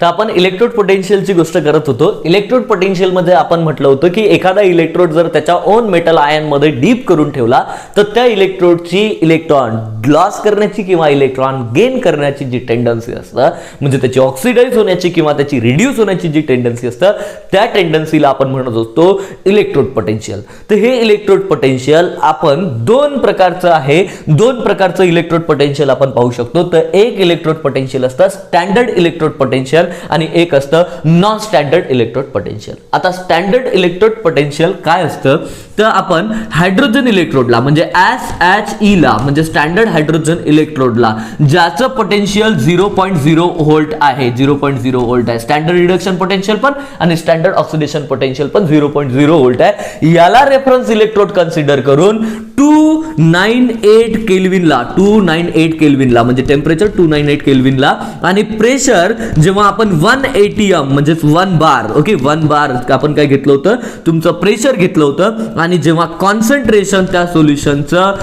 तर आपण इलेक्ट्रोड पोटेन्शियलची गोष्ट करत होतो. इलेक्ट्रोड पोटेन्शियल मध्ये आपण म्हटलं होतं की एखादा इलेक्ट्रोड जर त्याच्या ओन मेटल आयन मध्ये डीप करून ठेवला तर त्या इलेक्ट्रोडची इलेक्ट्रॉन लॉस करण्याची किंवा इलेक्ट्रॉन गेन करण्याची जी टेंडन्सी असतं, म्हणजे त्याची ऑक्सिडाइज होण्याची किंवा त्याची रिड्यूस होण्याची जी टेंडन्सी असतं, त्या टेंडन्सीला आपण म्हणत असतो इलेक्ट्रोड पोटेन्शियल. तर हे इलेक्ट्रोड पोटेन्शियल आपण दोन प्रकारचं आहे, दोन प्रकारचं इलेक्ट्रोड पोटेन्शियल आपण पाहू शकतो. तर एक इलेक्ट्रोड पोटेन्शियल असतं स्टँडर्ड इलेक्ट्रोड पोटेन्शियल आणि एक असतं नॉन स्टँडर्ड इलेक्ट्रोड पोटेन्शियल. आता स्टँडर्ड इलेक्ट्रोड पोटेन्शियल काय असतं, तर आपण हायड्रोजन इलेक्ट्रोडला म्हणजे SHE ला म्हणजे स्टँडर्ड हायड्रोजन इलेक्ट्रोडला ज्याचं पोटेन्शियल 0.0 व्होल्ट आहे, 0.0 व्होल्ट आहे, स्टँडर्ड रिडक्शन पोटेन्शियल पण आणि स्टँडर्ड ऑक्सिडेशन पोटेन्शियल पण 0.0 व्होल्ट आहे, याला रेफरन्स इलेक्ट्रोड कन्सिडर करून 298 केल्विनला 298 केल्विनला म्हणजे टेम्परेचर 298 केल्विनला आणि प्रेशर जेव्हा आपण 1 ATM म्हणजे 1 बार, ओके 1 बार आपण काय घेतलं होतं, तुमचं प्रेशर घेतलं होतं आणि जेव्हा कॉन्सन्ट्रेशन त्या सोल्युशनचं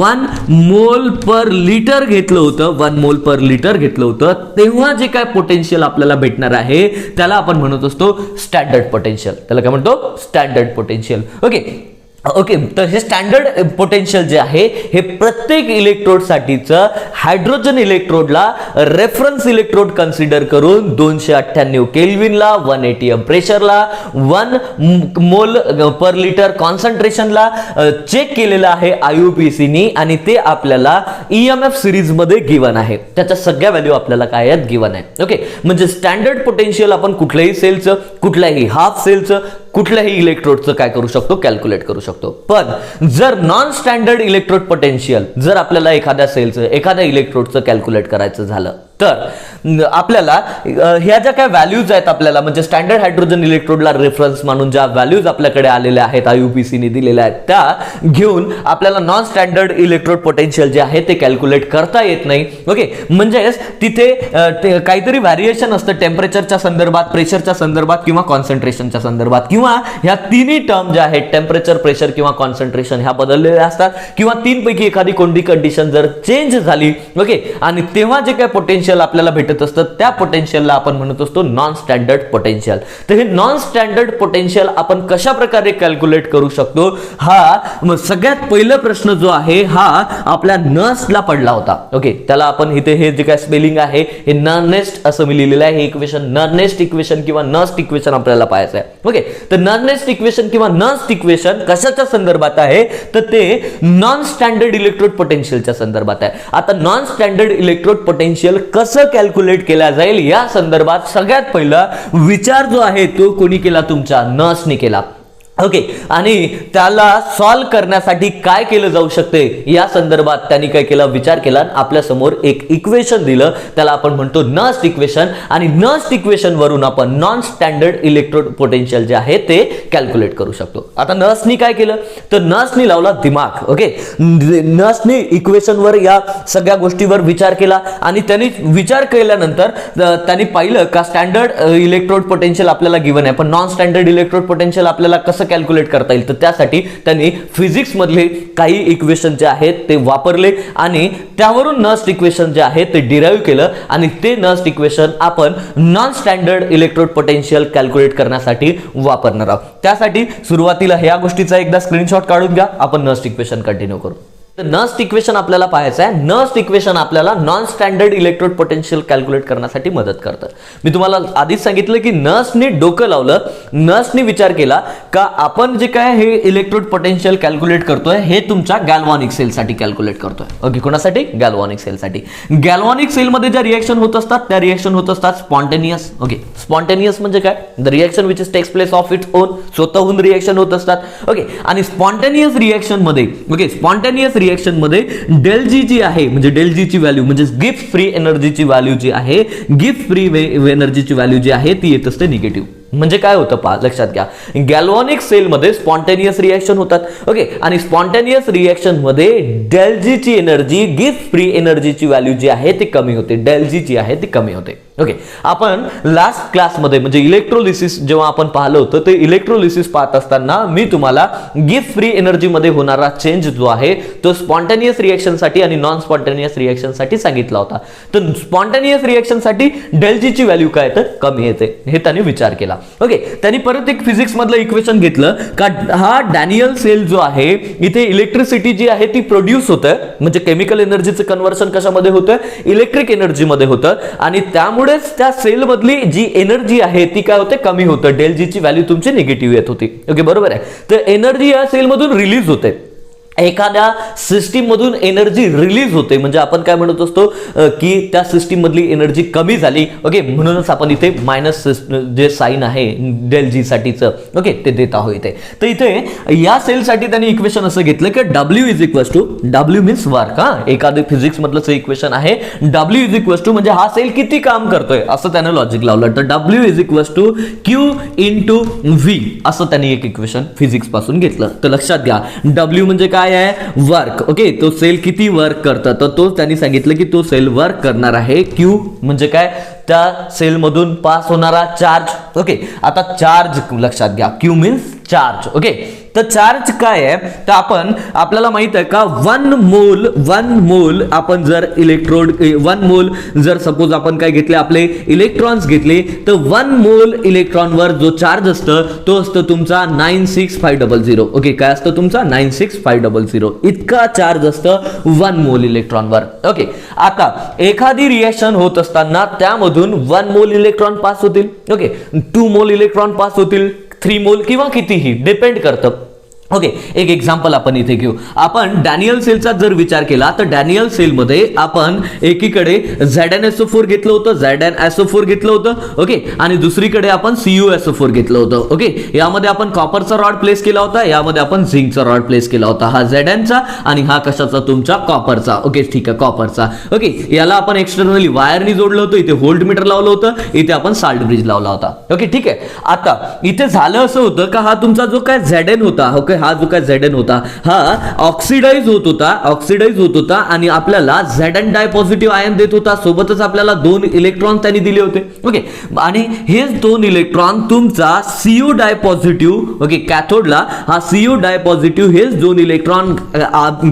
1 मोल पर लिटर घेतलं होतं, 1 मोल पर लिटर घेतलं होतं, तेव्हा जे काय पोटेन्शियल आपल्याला भेटणार आहे त्याला आपण म्हणत असतो स्टँडर्ड पोटेन्शियल. त्याला काय म्हणतो, स्टँडर्ड पोटेन्शियल. ओके, तर हे स्टँडर्ड पोटेन्शियल जे आहे हे प्रत्येक इलेक्ट्रोड साठीचं हायड्रोजन इलेक्ट्रोडला रेफरन्स इलेक्ट्रोड कन्सिडर करून 298 केल्विनला 1 ATM प्रेशरला 1 मोल पर लिटर कॉन्सन्ट्रेशनला चेक केलेलं आहे IUPAC नी आणि ते आपल्याला EMF सिरीज मध्ये गिवन आहे. त्याच्या सगळ्या व्हॅल्यू आपल्याला काय आहेत, गिवन आहे. ओके, म्हणजे स्टँडर्ड पोटेन्शियल आपण कुठल्याही सेलचं, कुठल्याही हाफ सेलचं, कुठल्याही इलेक्ट्रोडचं काय करू शकतो, कॅल्क्युलेट करू शकतो. पण जर नॉन स्टँडर्ड इलेक्ट्रोड पोटेन्शियल जर आपल्याला एखाद्या सेलचं, एखाद्या इलेक्ट्रोडचं कॅल्क्युलेट करायचं झालं तर आपल्याला ह्या ज्या काय व्हॅल्यूज आहेत आपल्याला म्हणजे स्टँडर्ड हायड्रोजन इलेक्ट्रोडला रेफरन्स म्हणून ज्या व्हॅल्यूज आपल्याकडे आलेल्या आहेत, IUPAC ने दिलेल्या आहेत, त्या घेऊन आपल्याला नॉन स्टँडर्ड इलेक्ट्रोड पोटेन्शियल जे आहे ते कॅल्क्युलेट करता येत नाही. ओके, म्हणजे तिथे काहीतरी व्हॅरिएशन असतं टेम्परेचरच्या संदर्भात, प्रेशरच्या संदर्भात किंवा कॉन्सन्ट्रेशनच्या संदर्भात, किंवा ह्या तिन्ही टर्म ज्या आहेत टेम्परेचर, प्रेशर किंवा कॉन्सन्ट्रेशन ह्या बदललेल्या असतात, किंवा तीनपैकी एखादी कोणती कंडिशन जर चेंज झाली, ओके, आणि तेव्हा जे काय पोटेन्शियल आपल्याला भेटत असतं त्या पोटेन्शियलला आपण म्हणत असतो नॉन स्टँडर्ड पोटेन्शियल. तर हे नॉन स्टँडर्ड पोटेन्शियल आपण कशा प्रकारे कॅल्क्युलेट करू शकतो, हा सगळ्यात पहिला प्रश्न जो आहे हा आपल्या नर्सला पडला होता. ओके, त्याला आपण इथे हे जे काय स्पेलिंग आहे हे नर्नेस्ट असं मी लिहिलेलं आहे. हे इक्वेशन नर्नेस्ट इक्वेशन किंवा नर्स्ट इक्वेशन आपल्याला पाहायचं आहे. ओके, तर नर्नेस्ट इक्वेशन किंवा नर्स्ट इक्वेशन कशाच्या संदर्भात आहे, तर ते नॉन स्टँडर्ड इलेक्ट्रोड पोटेन्शियलच्या संदर्भात आहे. आता नॉन स्टँडर्ड इलेक्ट्रोड पोटेन्शियल कसं कॅल्क्युलेट केला जाईल या संदर्भात सगळ्यात पहिला विचार जो आहे तो कोणी केला, तुमच्या नर्सने केला. ओके, आणि त्याला सॉल्व करण्यासाठी काय केलं जाऊ शकते या संदर्भात त्यांनी काय केलं, विचार केला. आपल्या समोर एक इक्वेशन दिलं, त्याला आपण म्हणतो नर्स्ट इक्वेशन, आणि नर्स्ट इक्वेशन वरून आपण नॉन स्टँडर्ड इलेक्ट्रोड पोटेन्शियल जे आहे ते कॅल्क्युलेट करू शकतो. आता नर्सनी काय केलं, तर नर्सनी लावला दिमाग. ओके, नर्सनी इक्वेशनवर या सगळ्या गोष्टीवर विचार केला आणि त्यांनी विचार केल्यानंतर त्यांनी पाहिलं का स्टँडर्ड इलेक्ट्रोड पोटेन्शियल आपल्याला गिवन आहे, पण नॉन स्टँडर्ड इलेक्ट्रोड पोटेन्शियल आपल्याला कसं कॅल्क्युलेट करता येईल. तर त्यासाठी त्यांनी फिजिक्स मधले काही इक्वेशन जे आहेत ते वापरले आणि त्यावरून नर्स्ट इक्वेशन जे आहे ते डिराईव्ह केलं आणि ते नर्स्ट इक्वेशन आपण non standard electrode potential calculate करण्यासाठी वापरणार आहोत. त्यासाठी सुरुवातीला ह्या गोष्टीचा एकदा स्क्रीनशॉट काढून घ्या, आपण नर्स्ट इक्वेशन कंटिन्यू करू. नर्स्ट इक्वेशन आपल्याला पाहायचं आहे. नर्स्ट इक्वेशन आपल्याला non standard electrode potential calculate करण्यासाठी मदत करतं. मी तुम्हाला आधीच सांगितलं की नर्सने डोकं लावलं, नर्सने विचार केला का आपण जे काय हे इलेक्ट्रोड पोटेन्शियल कॅल्क्युलेट करतोय हे तुमच्या गॅल्व्हॅनिक सेलसाठी कॅल्क्युलेट करतोय. ओके, कोणासाठी, गॅल्व्हॅनिक सेलसाठी. गॅल्व्हॅनिक सेलमध्ये ज्या रिएक्शन होत असतात त्या रिएक्शन होत असतात स्पॉन्टेनियस. ओके, स्पॉन्टेनियस म्हणजे काय, the reaction which is takes place of its own, स्वतःहून रिएक्शन होत असतात. ओके, आणि स्पॉन्टेनियस रिएक्शन मध्ये, ओके, स्पॉन्टेनियस रिएक्शन मध्ये डेल जी जी आहे म्हणजे डेल जी ची व्हॅल्यू म्हणजे गिफ्ट फ्री एनर्जीची व्हॅल्यू जी आहे, गिफ्ट फ्री एनर्जीची व्हॅल्यू जी आहे ती येत असते निगेटिव्ह. म्हणजे काय होतं पहा, लक्षात घ्या, गॅल्व्हॅनिक सेल मध्ये स्पॉन्टेनियस रिएक्शन होतात. ओके, आणि स्पॉन्टेनियस रिएक्शन मध्ये डेल जी ची एनर्जी गिफ्ट फ्री एनर्जीची व्हॅल्यू जी आहे ती कमी होते, डेल जी ची आहे ती कमी होते. ओके, आपण लास्ट क्लासमध्ये म्हणजे इलेक्ट्रोलिसिस जेव्हा आपण पाहिलं होतं ते इलेक्ट्रोलिसिस पाहत असताना मी तुम्हाला गिफ्ट फ्री एनर्जी मध्ये होणारा चेंज जो आहे तो स्पॉन्टेनियस रिएक्शन साठी आणि नॉन स्पॉन्टेनियस रिएक्शन साठी सांगितला होता. तर स्पॉन्टेनियस रिएक्शन साठी डेल जी ची व्हॅल्यू काय तर कमी येते हे त्यांनी विचार केला. ओके, त्यांनी परत एक फिजिक्स मधलं इक्वेशन घेतलं का हा डॅनियल सेल जो आहे इथे इलेक्ट्रिसिटी जी आहे ती प्रोड्यूस होतं, म्हणजे केमिकल एनर्जीचं कन्व्हर्शन कशामध्ये होतं, इलेक्ट्रिक एनर्जी मध्ये होतं आणि त्यामुळेच त्या सेल मधली जी एनर्जी आहे ती काय होते, कमी होतं. डेल जी ची व्हॅल्यू तुमची निगेटिव्ह येत होती. ओके, बरोबर आहे. तर एनर्जी या सेल मधून रिलीज होते, एखाद्या सिस्टीम मधून एनर्जी रिलीज होते, म्हणजे आपण काय म्हणत असतो की त्या सिस्टीम मधली एनर्जी कमी झाली. ओके, म्हणूनच आपण इथे मायनस जे साइन आहे डेल जी साठीचं ओके ते देत आहोत इथे. तर इथे या सेल साठी त्यांनी इक्वेशन असं घेतलं की W is equals to, W means work. हा, एखादं फिजिक्स मधलं इक्वेशन आहे. W इज इक्वल्स टू म्हणजे हा सेल किती काम करतोय असं त्याने लॉजिक लावलं. तर W is equals to Q into V असं त्यांनी एक इक्वेशन फिजिक्स पासून घेतलं. तर लक्षात घ्या, W म्हणजे काय आहे, वर्क. ओके, तो सेल किती वर्क करतं तर तो त्यांनी सांगितलं की तो सेल वर्क करणार आहे. Q म्हणजे काय, त्या सेल मधून पास होणारा चार्ज. ओके, आता चार्ज लक्षात घ्या, Q मीन्स चार्ज. ओके, तर चार्ज काय आहे तर आपल्याला माहित आहे का 1 मोल आपण जर इलेक्ट्रोड 1 मोल जर सपोज आपण काय घेतले, आपले इलेक्ट्रॉन्स घेतले, तर 1 मोल इलेक्ट्रॉनवर जो चार्ज असतं तो असतो तुमचा 96500. ओके, काय असतं तुमचा 96500 इतका चार्ज असतं 1 मोल इलेक्ट्रॉनवर. ओके, आता एखादी रिएक्शन होत असताना त्यामधून 1 मोल इलेक्ट्रॉन पास होतील. ओके, 2 मोल इलेक्ट्रॉन पास होतील, 3 मोल किंवा कितीही डिपेंड करतं. ओके, एक एक्झाम्पल आपण इथे घेऊ. आपण डॅनियल सेलचा जर विचार केला तर डॅनियल सेल मध्ये आपण एकीकडे ZnSO4 घेतलं होतं, ZnSO4 घेतलं होतं. ओके, आणि दुसरीकडे आपण CuSO4 घेतलं होतं. ओके, यामध्ये आपण कॉपरचा रॉड प्लेस केला होता, यामध्ये आपण झिंकचा रॉड प्लेस केला होता. हा Znचा आणि हा कशाचा तुमचा कॉपरचा. ओके, ठीक आहे, कॉपरचा. ओके, याला आपण एक्सटर्नली वायरनी जोडलं होतं, इथे व्होल्ट मीटर लावलं होतं, इथे आपण साल्ट ब्रिज लावला होता. ओके, ठीक आहे. आता इथे झालं असं होतं का हा तुमचा जो काय Zn होता, ओके, हा जो काय Zn होता हा ऑक्सिडाइज होत होता आणि आपल्याला Zn डाय पॉझिटिव्ह आयन देत होता. सोबतच आपल्याला 2 इलेक्ट्रॉन त्यांनी दिले होते. ओके, आणि हेच 2 इलेक्ट्रॉन तुमचा Cu डाय पॉझिटिव्ह, ओके, कॅथोडला हा Cu डाय पॉझिटिव्ह हेच 2 इलेक्ट्रॉन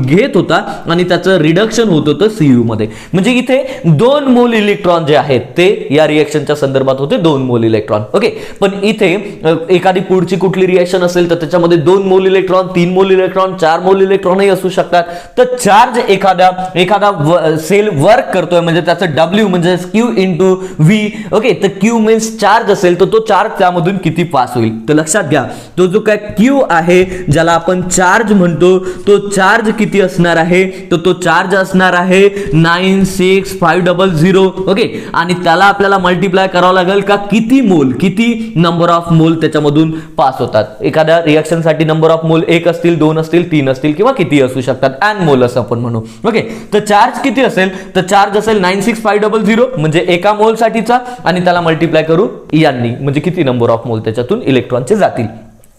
घेत होता आणि त्याचं रिडक्शन होत होतं Cu मध्ये. म्हणजे इथे 2 मोल इलेक्ट्रॉन जे आहेत ते या रिएक्शनच्या संदर्भात होते 2 मोल इलेक्ट्रॉन. ओके, पण इथे एखादी पुढची कुठली रिएक्शन असेल तर त्याच्यामध्ये 2 मोल इलेक्ट्रॉन, 3 मोल इलेक्ट्रॉन, 4 मोल इलेक्ट्रॉनही असू शकतात. तर चार्ज एखादा सेल वर्क करतोय म्हणजे त्याचं W म्हणजे Q इंटू V. ओके, तर Q मीन्स चार्ज असेल तर तो चार्ज त्यामधून किती पास होईल. तर लक्षात घ्या, तो जो काय Q आहे ज्याला आपण चार्ज म्हणतो तो चार्ज किती असणार आहे, तर तो चार्ज असणार आहे 96500. ओके, आणि त्याला आपल्याला मल्टिप्लाय करावं लागेल का किती मोल, किती नंबर ऑफ मोल त्याच्यामधून पास होतात. एखाद्या रिएक्शन साठी नंबर ऑफ मोल 1 असतील, 2 असतील, 3 असतील किंवा किती असू शकतात, एन मोल असं आपण म्हणू. ओके, तर चार्ज किती असेल तर चार्ज असेल 96500 म्हणजे एका मोल साठीचा आणि त्याला मल्टिप्लाय करू यांनी म्हणजे किती नंबर ऑफ मोल त्याच्यातून इलेक्ट्रॉनचे जातील.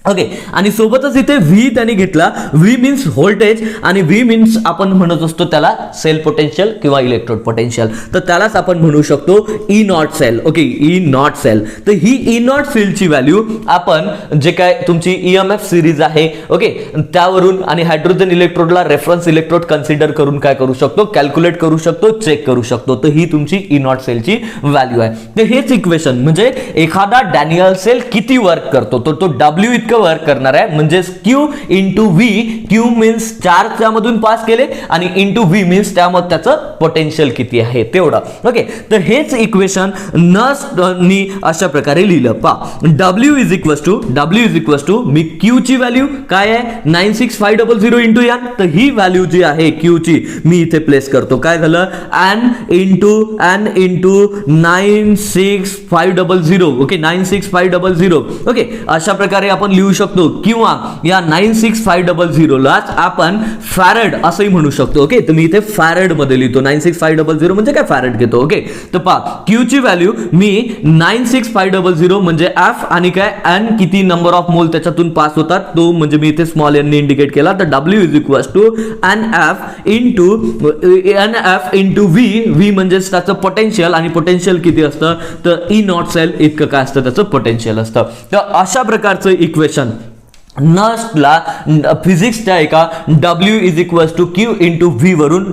ओके, आणि सोबतच इथे V त्यांनी घेतला. V मीन्स व्होल्टेज आणि V मीन्स आपण म्हणत असतो त्याला सेल पोटेन्शियल किंवा इलेक्ट्रोड पोटेन्शियल. तर त्यालाच आपण म्हणू शकतो E not cell. Okay, E not cell. तर ही E नॉट सेलची व्हॅल्यू आपण जे काय तुमची EMF सिरीज आहे ओके त्यावरून आणि हायड्रोजन इलेक्ट्रोडला रेफरन्स इलेक्ट्रोड कन्सिडर करून काय करू शकतो, कॅल्क्युलेट करू शकतो, चेक करू शकतो. तर ही तुमची E नॉट सेलची व्हॅल्यू आहे. तर हेच इक्वेशन म्हणजे एखादा डॅनियल सेल किती वर्क करतो तर तो W इतकं वर्क करणार आहे म्हणजे Q into V. Q means charge त्यामधून पास केले आणि इंटू V मीन्स त्यामध्ये त्याचं पोटेन्शियल किती आहे तेवढं. ओके, तर हेच इक्वेशन नी अशा प्रकारे लिहिलं. पहा, W इज इक्वल्स टू मी Q ची व्हॅल्यू काय आहे 96500 इंटू n. तर ही व्हॅल्यू जी आहे Q ची मी इथे प्लेस करतो. काय झालं n इंटू 96500. ओके, 96500. ओके, अशा प्रकारे आपण लिहू लिहू शकतो किंवा या 96500 लाच आपण फॅरेड असंही म्हणू शकतो. ओके, तर मी इथे फॅरेड मध्ये लिहितो. 96500 म्हणजे काय, फॅरेड घेतो. ओके, तर पहा Q ची व्हॅल्यू मी 96500 म्हणजे F आणि काय N किती नंबर ऑफ मोल त्याच्यातून पास होतात तो म्हणजे मी इथे स्मॉल n ने इंडिकेट केला. तर W is equals to NF into V म्हणजे त्याचं पोटेन्शियल आणि पोटेन्शियल किती असतं तर E नॉट सेल इतकं काय असतं त्याचं पोटेन्शियल असतं. तर अशा प्रकारचं इक्वेशन नर्सला फिजिक्सच्या एका W is equals to Q into V वरून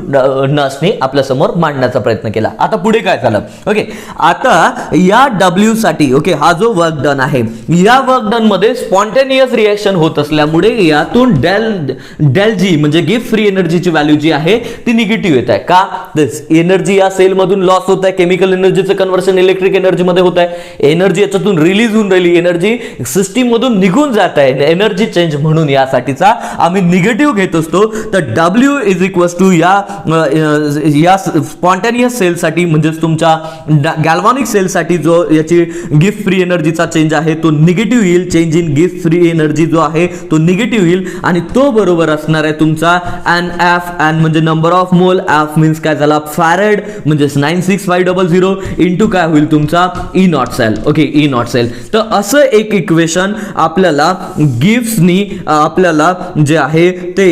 नर्सने आपल्या समोर मांडण्याचा प्रयत्न केला. आता पुढे काय झालं, ओके, आता या W साठी ओके हा जो वर्क डन आहे या वर्क डन मध्ये स्पॉन्टेनियस रिएक्शन होत असल्यामुळे यातून डेल जी म्हणजे गिफ्ट फ्री एनर्जीची व्हॅल्यू जी आहे ती निगेटिव्ह येत आहे. का, एनर्जी या सेल मधून लॉस होत आहे, केमिकल एनर्जीचं कन्व्हर्शन इलेक्ट्रिक एनर्जी मध्ये होत आहे, एनर्जी याच्यातून रिलीज होऊन राहिली, एनर्जी सिस्टीम मधून निघून जात आहे, एनर्जी चेंज म्हणून यासाठीचा आम्ही निगेटिव्ह घेत असतो. तर W इज इक्वल्स टू या स्पॉन्टेनियस सेल साठी म्हणजे तुमच्या गॅल्व्हॅनिक सेल साठी जो याची गिफ्ट फ्री एनर्जीचा चेंज आहे तो निगेटिव्ह येईल. Change in gift free energy जो आहे तो निगेटिव्ह येईल आणि तो बरोबर असणार आहे तुमचा NF. N म्हणजे number of mole, F means काय झाला फॅरेड म्हणजे 96500 इंटू काय होईल तुमचा E not cell. Okay, E not cell. तर असं एक इक्वेशन आपल्याला आपल्याला जे आहे ते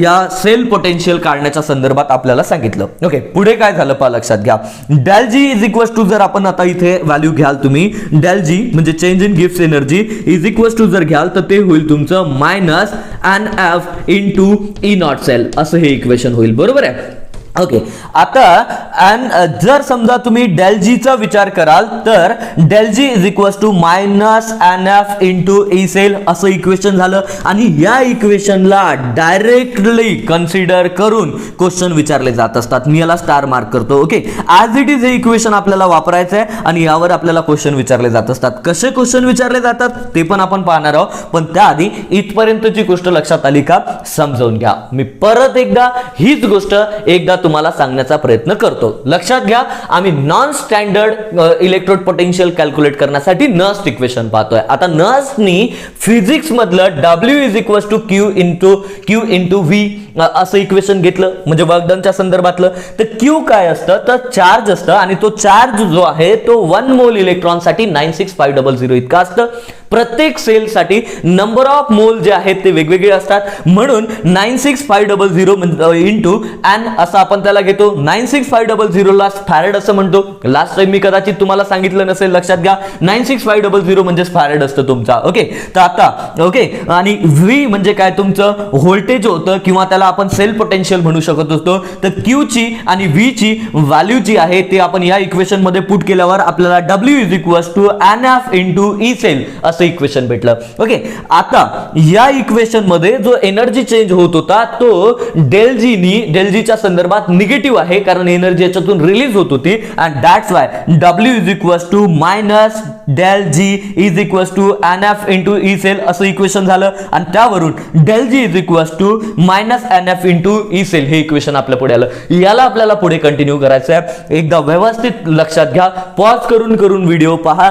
या सेल पोटेन्शियल काढण्याच्या संदर्भात आपल्याला सांगितलं. ओके, पुढे काय झालं पहा लक्षात घ्या. Del G is equals to जर आपण आता इथे व्हॅल्यू घ्याल तुम्ही डेल जी म्हणजे चेंज इन गिफ्ट एनर्जी इज इक्वल्स टू जर घ्याल तर ते होईल तुमचं minus NF into E not cell असं हे इक्वेशन होईल. बरोबर आहे. ओके, आता जर समजा तुम्ही डेल जी चा विचार कराल तर del G is equals to minus NF into E cell असं इक्वेशन झालं आणि या इक्वेशनला डायरेक्टली कन्सिडर करून क्वेश्चन विचारले जात असतात. मी याला स्टार मार्क करतो. ओके, ऍज इट इज हे इक्वेशन आपल्याला वापरायचं आहे आणि यावर आपल्याला क्वेश्चन विचारले जात असतात. कसे क्वेश्चन विचारले जातात ते पण आपण पाहणार आहोत, पण त्याआधी इथपर्यंतची गोष्ट लक्षात आली का समजावून घ्या. मी परत एकदा हीच गोष्ट एकदा तुम्हाला सांगण्याचा प्रयत्न करतो. लक्षात घ्या, आम्ही non standard electrode potential calculate करण्यासाठी नर्स इक्वेशन पाहतोय. आता नर्सनी फिजिक्स मधलं W is equals to Q into V असं इक्वेशन घेतलं म्हणजे वर्क डनच्या संदर्भातलं. तर Q काय असतं तर चार्ज असतं आणि तो चार्ज जो आहे तो 1 मोल इलेक्ट्रॉन साठी 96500 इतका असतं. प्रत्येक सेल साठी नंबर ऑफ मोल जे आहेत ते वेगवेगळे असतात म्हणून 96500 इंटू N असं आपण त्याला घेतो. 96500 ला फॅरेड असं म्हणतो. लास्ट टाइम मी कदाचित तुम्हाला सांगितलं नसेल, लक्षात घ्या 96500 म्हणजे फॅरेड असतं तुमचा. ओके, तर आता ओके आणि V म्हणजे काय तुमचं व्होल्टेज होतं किंवा त्याला आपण सेल पोटेन्शियल म्हणू शकत असतो. तर Q ची आणि V ची व्हॅल्यू जी आहे ते आपण या इक्वेशन मध्ये पुट केल्यावर आपल्याला W is equals to NF into E cell असं इक्वेशन भेटलं. ओके, आता या इक्वेशन मध्ये जो एनर्जी चेंज होत होता तो डेल जी च्या संदर्भात निगेटिव्ह आहे कारण एनर्जी याच्यातून रिलीज होत होती and that's why W is equals to minus del G is equals to NF into E cell असं इक्वेशन झालं आणि त्यावरून del G is equals to minus NF into E cell हे इक्वेशन आपल्या पुढे आलं. याला आपल्याला पुढे कंटिन्यू करायचं आहे. एकदा व्यवस्थित लक्षात घ्या, पॉज करून व्हिडिओ पहा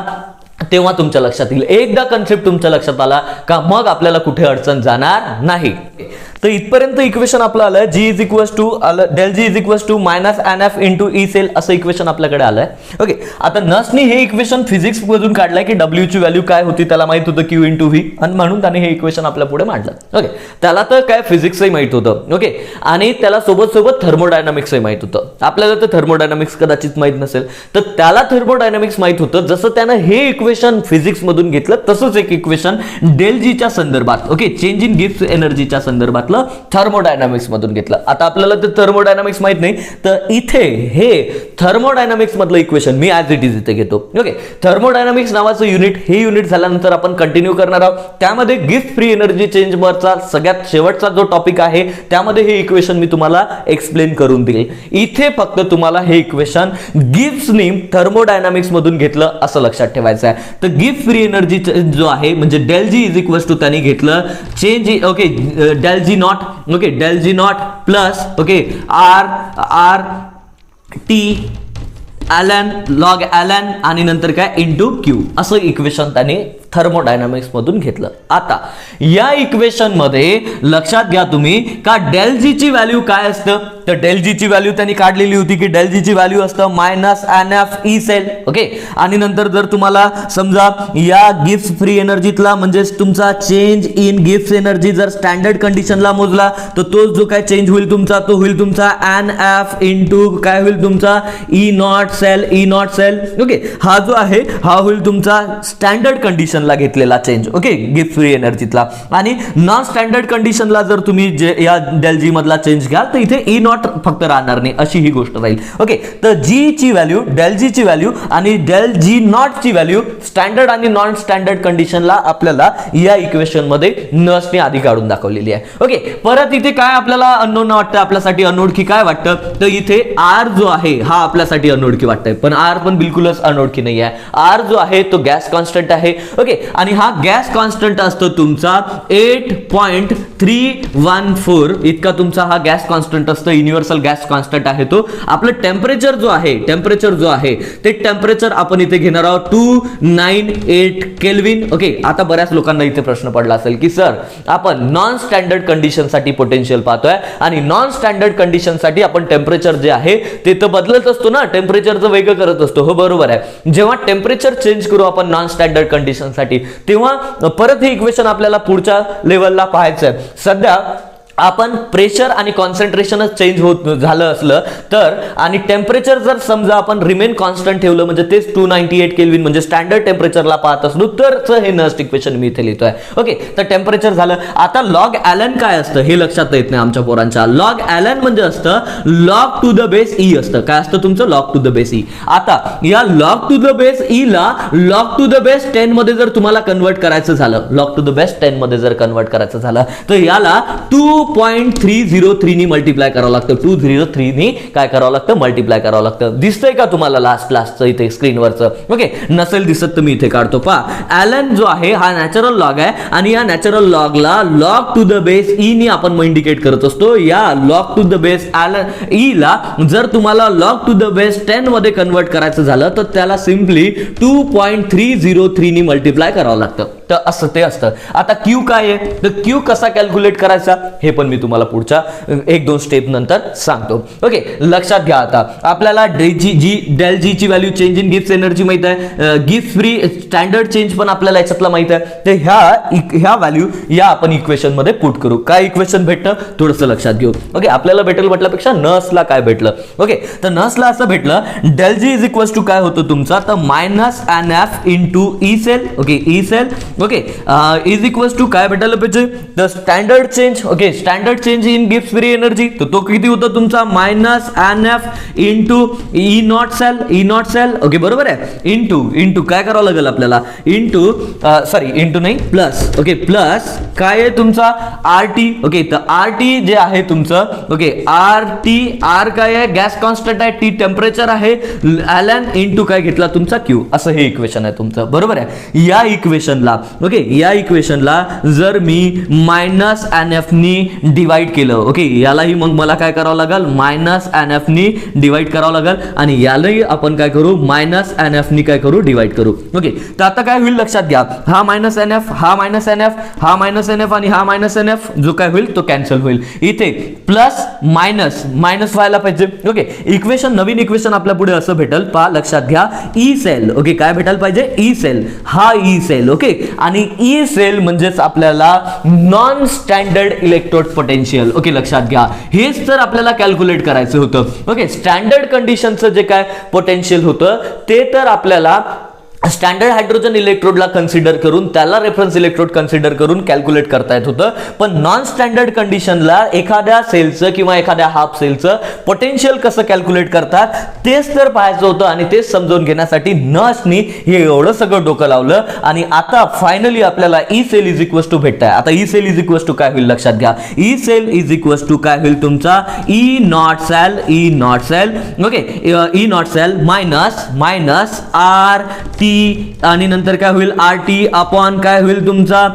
तेव्हा तुमच्या लक्षात येईल. एकदा कन्सेप्ट तुमच्या लक्षात आला का मग आपल्याला कुठे अडचण जाणार नाही. तर इथपर्यंत इक्वेशन आपलं आलं G is equals to del G is equals to minus NF into E cell असं इक्वेशन आपल्याकडे आलंय. ओके, आता नर्सनी हे इक्वेशन फिजिक्स मधून काढलंय की W ची व्हॅल्यू काय होती त्याला माहित होतं Q इंटू V आणि म्हणून त्याने हे इक्वेशन आपल्या पुढे मांडलं. ओके, त्याला तर काय फिजिक्सही माहित होतं. ओके, आणि त्याला सोबत थर्मोडायनामिक्सही माहित होतं. आपल्याला तर थर्मोडायनामिक्स कदाचित माहित नसेल तर त्याला थर्मोडायनामिक्स माहित होतं. जसं त्यानं हे इक्वेशन फिजिक्स मधून घेतलं तसंच एक इक्वेशन डेल जी च्या संदर्भात ओके चेंज इन गिफ्ट एनर्जीच्या संदर्भात थर्मोडायनामिक्स मधून घेतलं. आता आपल्याला ते थर्मोडायनामिक्स माहित नाही तर इथे हे थर्मोडायनामिक्स मधलं equation me as it is इथे घेतो. ओके, थर्मोडायनामिक्स नावाचं युनिट हे युनिट झाल्यानंतर आपण कंटिन्यू करणार आहोत. त्यामध्ये गिफ्ट फ्री एनर्जी चेंज वरचा सगळ्यात शेवटचा जो टॉपिक आहे त्यामध्ये हे इक्वेशन मी तुम्हाला एक्सप्लेन करून देईल. इथे फक्त तुम्हाला हे इक्वेशन गिब्सनी थर्मोडायनामिक्स मधून घेतलं असं लक्षात ठेवायचं आहे. तर गिफ्ट फ्री एनर्जी जो आहे म्हणजे del G is equals to त्यांनी घेतलं change okay del G not okay del G not plus okay R T ln log ln आणि नंतर काय इंटू क्यू असं इक्वेशन त्याने थर्मोडायनामिक्स मधून घेतलं. आता या इक्वेशन मध्ये लक्षात घ्या तुम्ही का डेल जी ची व्हॅल्यू काय असतं, तर डेल जी ची व्हॅल्यू त्यांनी काढलेली होती की डेल जी ची व्हॅल्यू असतं minus NF E cell. Okay, आणि नंतर जर तुम्हाला समजा या गिब्स फ्री एनर्जीतला म्हणजे तुमचा चेंज इन गिब्स एनर्जी जर स्टँडर्ड कंडिशनला मोजला तर तो जो काय चेंज होईल तुमचा तो होईल तुमचा NF इंटू काय होईल तुमचा ई नॉट सेल. ओके, हा जो आहे हा होईल तुमचा स्टँडर्ड कंडिशनला घेतलेला चेंज. ओके, गिब्स फ्री एनर्जीतला. आणि नॉन स्टँडर्ड कंडिशनला जर तुम्ही जे या डेल जी मधला चेंज घ्याल तर इथे ई नॉट फक्त राहणार नाही, अशी ही गोष्ट राहील. ओके, तर जी ची व्हॅल्यू, डेल जी ची व्हॅल्यू आणि डेल जी नॉट ची व्हॅल्यू स्टँडर्ड आणि नॉन स्टँडर्ड कंडिशनला आपल्याला या इक्वेशन मध्ये नसने आधी काढून दाखवलेली आहे. ओके, परत इथे काय आपल्याला अननोन वाटतं, आपल्यासाठी अनोळखी काय वाटतं, तर इथे आर जो आहे हा आपल्यासाठी अनोळखी वाटतंय, पण आर पण बिलकुलच अनोळखी नाही आहे. आर जो आहे तो गॅस कॉन्स्टंट आहे. ओके, आणि हा गॅस कॉन्स्टंट असतो तुमचा 8.314 इतका तुमचा हा गॅस कॉन्स्टंट असतो. युनिव्हर्सल गॅस कॉन्स्टंट आहे तो. आपलं टेम्परेचर जो आहे ते टेम्परेचर आपण इथे घेणार आहोत 298 केल्विन. ओके, आता बऱ्याच लोकांना इथे प्रश्न पडला असेल की सर आपण नॉन स्टँडर्ड कंडिशन साठी पोटेन्शियल पाहतोय आणि नॉन स्टँडर्ड कंडिशन साठी आपण टेम्परेचर जे आहे ते तर बदलत असतो ना, टेम्परेचरचं वेगळं करत असतो. हो बरोबर आहे. जेव्हा टेम्परेचर चेंज करू आपण नॉन स्टँडर्ड कंडिशन साठी तेव्हा परत हे इक्वेशन आपल्याला पुढच्या लेवलला पाहायचं आहे. सध्या आपण प्रेशर आणि कॉन्सन्ट्रेशनच चेंज होत झालं असलं तर आणि टेम्परेचर जर समजा आपण रिमेन कॉन्स्टंट ठेवलं म्हणजे तेच 298 केल्विन म्हणजे स्टँडर्ड टेम्परेचरला पाहत असलो तर हे नस्ट इक्वेशन मी इथे लिहितोय. ओके, तर टेम्परेचर झालं. आता लॉग ॲलन काय असतं हे लक्षात येत नाही आमच्या पोरांच्या. लॉग ॲलन म्हणजे असतं log to the base E असतं. काय असतं तुमचं log to the base E. आता या log to the base E ला लॉग टू द बेस 10 मध्ये जर तुम्हाला कन्वर्ट करायचं झालं, लॉग टू द बेस 10 मध्ये जर कन्वर्ट करायचं झालं तर याला 2.303 नी मल्टिप्लाय करावं लागतं. 203 नी काय करावं लागतं, मल्टिप्लाय करावं लागतं. दिसतंय का तुम्हाला लास्टचं इथे स्क्रीनवरचं? ओके, नसेल दिसत तर मी इथे काढतो. पहा, ॲलन जो आहे हा नॅचरल लॉग आहे आणि या नॅचरल लॉगला log to the base e नी आपण इंडिकेट करत असतो. या लॉग टू द बेस ॲलन ई ला जर तुम्हाला लॉग टू द बेस 10 मध्ये कन्वर्ट करायचं झालं तर त्याला सिम्पली 2.303 नी मल्टिप्लाय करावं लागतं. तर असं ते असतं. आता क्यू काय आहे, तर क्यू कसा कॅल्क्युलेट करायचा हे पण मी तुम्हाला पुढच्या 1-2 स्टेप नंतर सांगतो. ओके, लक्षात घ्या. आता आपल्याला डेल जी ची value change in Gibbs energy माहित आहे, गिब्स फ्री स्टँडर्ड चेंज पण आपल्याला याच्यातला माहित आहे. तर ह्या व्हॅल्यू या आपण इक्वेशन मध्ये पुट करू. काय इक्वेशन भेटतं थोडंसं लक्षात घेऊ. ओके, आपल्याला भेटेल म्हटल्यापेक्षा नसला काय भेटलं. ओके, तर नसला असं भेटलं del G is equals to काय होतं तुमचा, तर minus NF into E cell. Okay, E cell. Okay, is equals to काय भेटायला पाहिजे, the standard change. Okay, standard change in Gibbs free energy तर तो किती होता तुमचा minus NF into E not cell. Okay, बरोबर आहे. इंटू काय करावं लागेल आपल्याला, इंटू नाही प्लस. ओके, प्लस काय आहे तुमचा RT. ओके, तर RT जे आहे तुमचं, ओके, आर काय आहे, गॅस कॉन्स्टंट आहे, T टेम्परेचर आहे, ॲलन इंटू काय घेतला तुमचा Q. असं हे इक्वेशन आहे तुमचं. बरोबर आहे. या इक्वेशनला जर मी मायनस NF नी डिवाइड केलं, ओके, यालाही मग मला काय करावं लागेल, मायनस NF नी डिवाइड करावं लागेल आणि यालाही आपण काय करू, मायनस NF नी काय करू, डिवाइड करू. ओके, तर आता काय होईल लक्षात घ्या, हा मायनस NF, हा मायनस NF, हा मायनस NF आणि हा मायनस NF जो काय होईल तो कॅन्सल होईल. इथे प्लस मायनस व्हायला पाहिजे. ओके, नवीन इक्वेशन आपल्या पुढे असं भेटल. पहा, लक्षात घ्या, ई सेल. ओके, काय भेटायला पाहिजे, ई सेल. हा ई सेल. ओके, आणि ई सेल म्हणजेच आपल्याला non standard electrode potential. Okay, लक्षात घ्या, हेच तर आपल्याला कॅल्क्युलेट करायचं होतं. ओके, स्टँडर्ड कंडिशनचं जे काय पोटेन्शियल होतं ते तर आपल्याला स्टँडर्ड हायड्रोजन इलेक्ट्रोडला कन्सिडर करून त्याला रेफरन्स इलेक्ट्रोड कन्सिडर करून कॅल्क्युलेट करता येत होतं. पण नॉन स्टँडर्ड कंडिशनला एखाद्या सेलचं किंवा एखाद्या हाफ सेलचं पोटेन्शियल कसं कॅल्क्युलेट करतात तेच तर पाहायचं होतं आणि तेच समजून घेण्यासाठी नसनी हे एवढं सगळं डोकं लावलं. आणि आता फायनली आपल्याला E cell is equals to भेटताय. आता E cell is equals to काय होईल लक्षात घ्या, E cell is equals to काय होईल तुमचा E not cell. Okay, E not cell minus RT आणि नंतर काय होईल RT अपॉन काय होईल तुमचा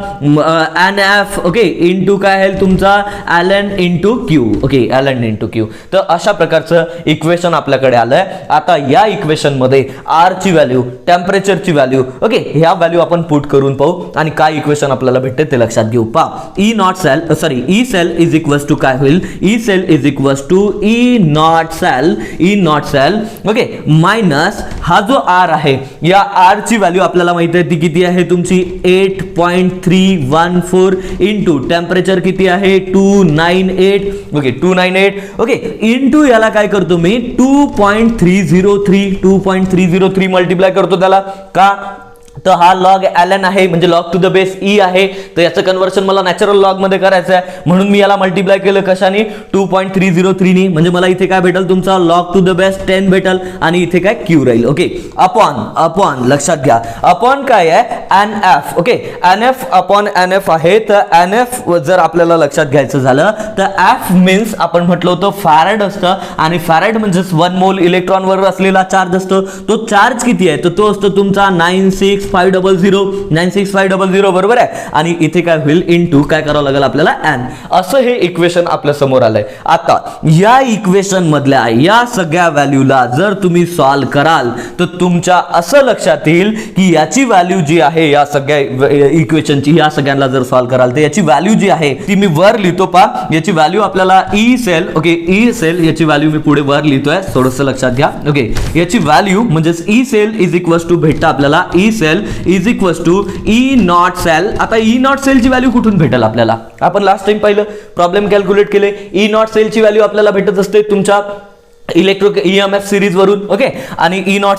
NF ओके इंटू काय आहे तुमचा ln into Q okay ln into Q. तर अशा प्रकारचं इक्वेशन आपल्याकडे आलंय. आता या इक्वेशन मध्ये R ची व्हॅल्यू, टेम्परेचरची व्हॅल्यू ओके ह्या व्हॅल्यू आपण पुट करून पाहू आणि काय इक्वेशन आपल्याला भेटते ते लक्षात घेऊ. E cell is equals to काय होईल E cell is equals to E not cell okay minus हा जो R आहे या R ची व्हॅल्यू आपल्याला माहिती आहे ती किती आहे तुमची 8.314 इंटू टेम्परेचर किती आहे 298 ओके इंटू याला काय करतो मी 2.303 मल्टिप्लाय करतो त्याला का तर हा लॉग ln आहे म्हणजे log to the base E आहे. तर याचं कन्वर्शन मला नॅचरल लॉग मध्ये करायचं आहे म्हणून मी याला मल्टिप्लाय केलं कशाने 2.303 नी. म्हणजे मला इथे काय भेटल तुमचा लॉग टू द बेस 10 भेटल आणि इथे काय क्यू राहील ओके अपॉन लक्षात घ्या अपॉन काय आहे NF okay NF upon NF आहे. तर NF जर आपल्याला लक्षात घ्यायचं झालं तर F मीन्स आपण म्हटलं होतं फॅरेड असतं आणि फॅरेड म्हणजेच 1 मोल इलेक्ट्रॉन वर असलेला चार्ज असतो. तो चार्ज किती आहे तर तो असतो तुमचा 96500 बरोबर आहे. आणि इथे काय होईल इंटू काय करावं लागेल आपल्याला n. असं हे इक्वेशन आपल्या समोर आलंय. आता या इक्वेशन मधल्या या सगळ्या व्हॅल्यूला जर तुम्ही सॉल्व्ह कराल तर तुमच्या असं लक्षात येईल की याची व्हॅल्यू जी आहे या सगळ्या इक्वेशनची या सगळ्यांना जर सॉल्व्ह कराल तर याची व्हॅल्यू जी आहे ती मी वर लिहितो पा. याची व्हॅल्यू आपल्याला ई सेल याची व्हॅल्यू मी पुढे वर लिहितोय थोडंसं लक्षात घ्या ओके. याची व्हॅल्यू म्हणजेच E cell is equals to भेटतं आपल्याला E cell is equals to E not cell. आता ई नॉट सेलची व्हॅल्यू कुठून भेटेल आपल्याला आपण लास्ट टाइम पाहिलं प्रॉब्लेम कॅल्क्युलेट केले. ई नॉट सेलची व्हॅल्यू आपल्याला भेटत असते तुमच्या इलेक्ट्रिक EMF सिरीज वरून ओके आणि ई नॉट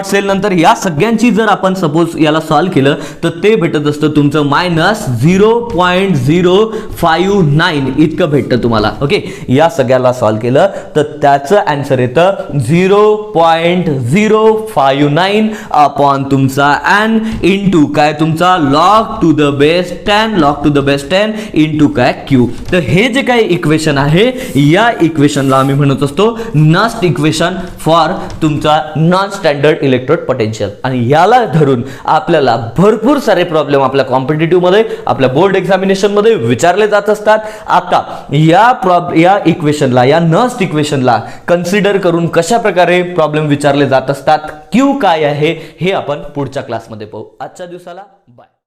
सेल नंतर या सगळ्यांची जर आपण सपोज याला सॉल्व्ह केलं तर ते भेटत असतं तुमचं -0.059 इतकं भेटतं तुम्हाला ओके. या सगळ्याला सॉल्व्ह केलं तर त्याचं आन्सर येतं 0.059 अपॉन तुमचा n इंटू काय तुमचा log to the base 10 into काय क्यू. तर हे जे काही इक्वेशन आहे या इक्वेशनला आम्ही म्हणत असतो नस्ट इक्वेशन फॉर तुमचा नॉन स्टँडर्ड इलेक्ट्रोड पोटेन्शियल. आणि याला धरून आपल्याला भरपूर सारे प्रॉब्लेम आपल्या कॉम्पिटिटिव्ह मध्ये आपल्या बोर्ड एक्झामिनेशन मध्ये विचारले जात असतात. आता या इक्वेशनला या नस्ट इक्वेशनला कन्सिडर करून कशा प्रकारे प्रॉब्लेम विचारले जात असतात क्यू काय आहे हे आपण पुढच्या क्लासमध्ये पाहू. आजच्या दिवसाला बाय.